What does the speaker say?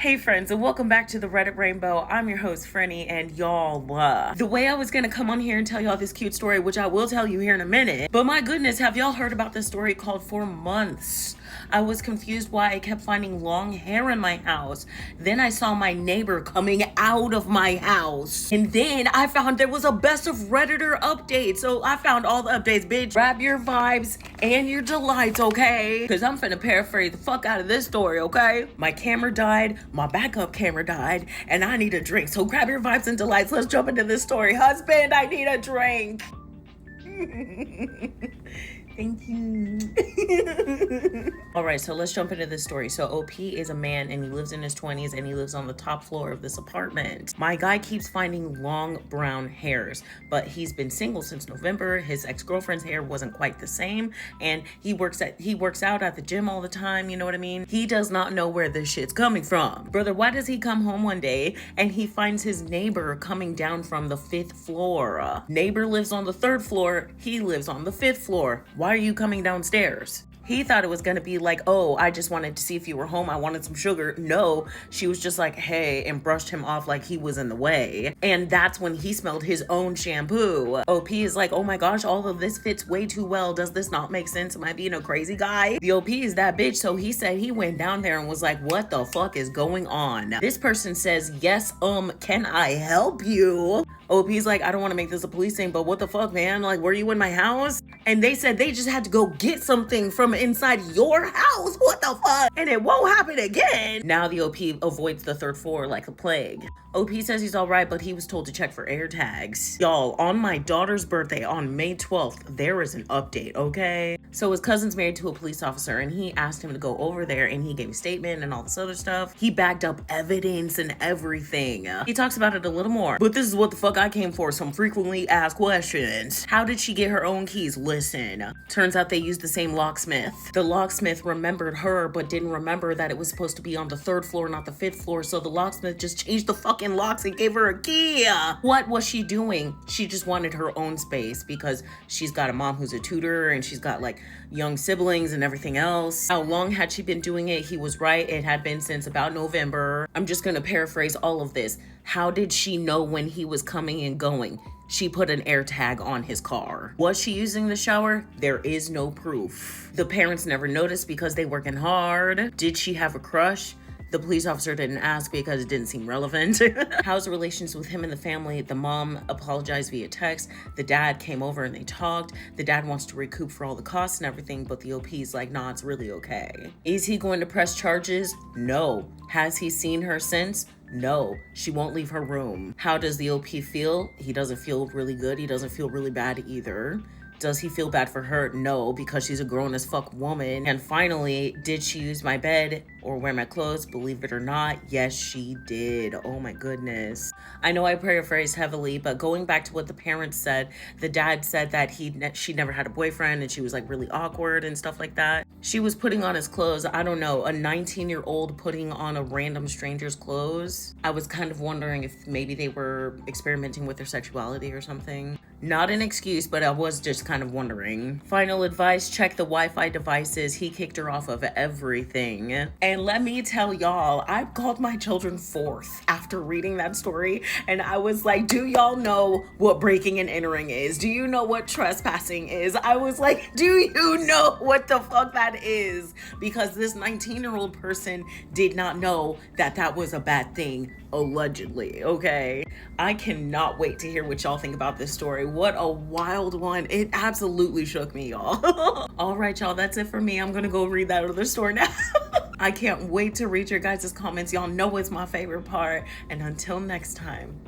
Hey friends, and welcome back to the Reddit Rainbow. I'm your host, Frenny, and y'all, the way I was gonna come on here and tell y'all this cute story, which I will tell you here in a minute, but my goodness, have y'all heard about this story called For Months? I was confused why I kept finding long hair in my house. Then I saw my neighbor coming out of my house. And then I found there was a best of Redditor update. So I found all the updates, bitch. Grab your vibes and your delights, okay? Because I'm finna paraphrase the fuck out of this story, okay? My camera died, my backup camera died, and I need a drink. So grab your vibes and delights. Let's jump into this story. Husband, I need a drink. Thank you. All right, so let's jump into this story. So OP is a man and he lives in his 20s and he lives on the top floor of this apartment. My guy keeps finding long brown hairs, but he's been single since November. His ex-girlfriend's hair wasn't quite the same, and he works out at the gym all the time, you know what I mean? He does not know where this shit's coming from. Brother, why does he come home one day and he finds his neighbor coming down from the 5th floor? Neighbor lives on the 3rd floor, he lives on the 5th floor. Why are you coming downstairs? He thought it was gonna be like, oh, I just wanted to see if you were home. I wanted some sugar. No, she was just like, hey, and brushed him off like he was in the way. And that's when he smelled his own shampoo. OP is like, oh my gosh, all of this fits way too well. Does this not make sense? Am I being a crazy guy? The OP is that bitch. So he said he went down there and was like, what the fuck is going on? This person says, yes, can I help you? OP's like, I don't want to make this a police thing, but what the fuck, man? Like, were you in my house? And they said they just had to go get something from inside your house. What the fuck? And it won't happen again. Now the OP avoids the 3rd floor like a plague. OP says he's all right, but he was told to check for air tags. Y'all, on my daughter's birthday on May 12th, there is an update, okay? So his cousin's married to a police officer and he asked him to go over there and he gave a statement and all this other stuff. He backed up evidence and everything. He talks about it a little more, but this is what the fuck I came for, some frequently asked questions. How did she get her own keys? Listen, turns out they used the same locksmith. The locksmith remembered her, but didn't remember that it was supposed to be on the 3rd floor, not the 5th floor. So the locksmith just changed the fucking locks and gave her a key. What was she doing? She just wanted her own space because she's got a mom who's a tutor and she's got like young siblings and everything else. How long had she been doing it? He was right. It had been since about November. I'm just gonna paraphrase all of this. How did she know when he was coming and going? She put an air tag on his car. Was she using the shower? There is no proof. The parents never noticed because they working hard. Did she have a crush? The police officer didn't ask because it didn't seem relevant. How's the relations with him and the family? The mom apologized via text. The dad came over and they talked. The dad wants to recoup for all the costs and everything, but the OP's like, nah, it's really okay. Is he going to press charges? No. Has he seen her since? No, she won't leave her room. How does the OP feel? He doesn't feel really good. He doesn't feel really bad either. Does he feel bad for her? No, because she's a grown as fuck woman. And finally, did she use my bed or wear my clothes? Believe it or not, yes, she did. Oh my goodness. I know I paraphrased heavily, but going back to what the parents said, the dad said that she never had a boyfriend and she was like really awkward and stuff like that. She was putting on his clothes. I don't know, a 19-year-old putting on a random stranger's clothes. I was kind of wondering if maybe they were experimenting with their sexuality or something. Not an excuse, but I was just kind of wondering. Final advice, check the Wi-Fi devices. He kicked her off of everything. And let me tell y'all, I called my children forth after reading that story. And I was like, do y'all know what breaking and entering is? Do you know what trespassing is? I was like, do you know what the fuck that is? Because this 19-year-old person did not know that that was a bad thing, allegedly, okay? I cannot wait to hear what y'all think about this story. What a wild one. It absolutely shook me, y'all. All right, y'all, that's it for me. I'm gonna go read that other story now. I can't wait to read your guys' comments. Y'all know it's my favorite part. And until next time.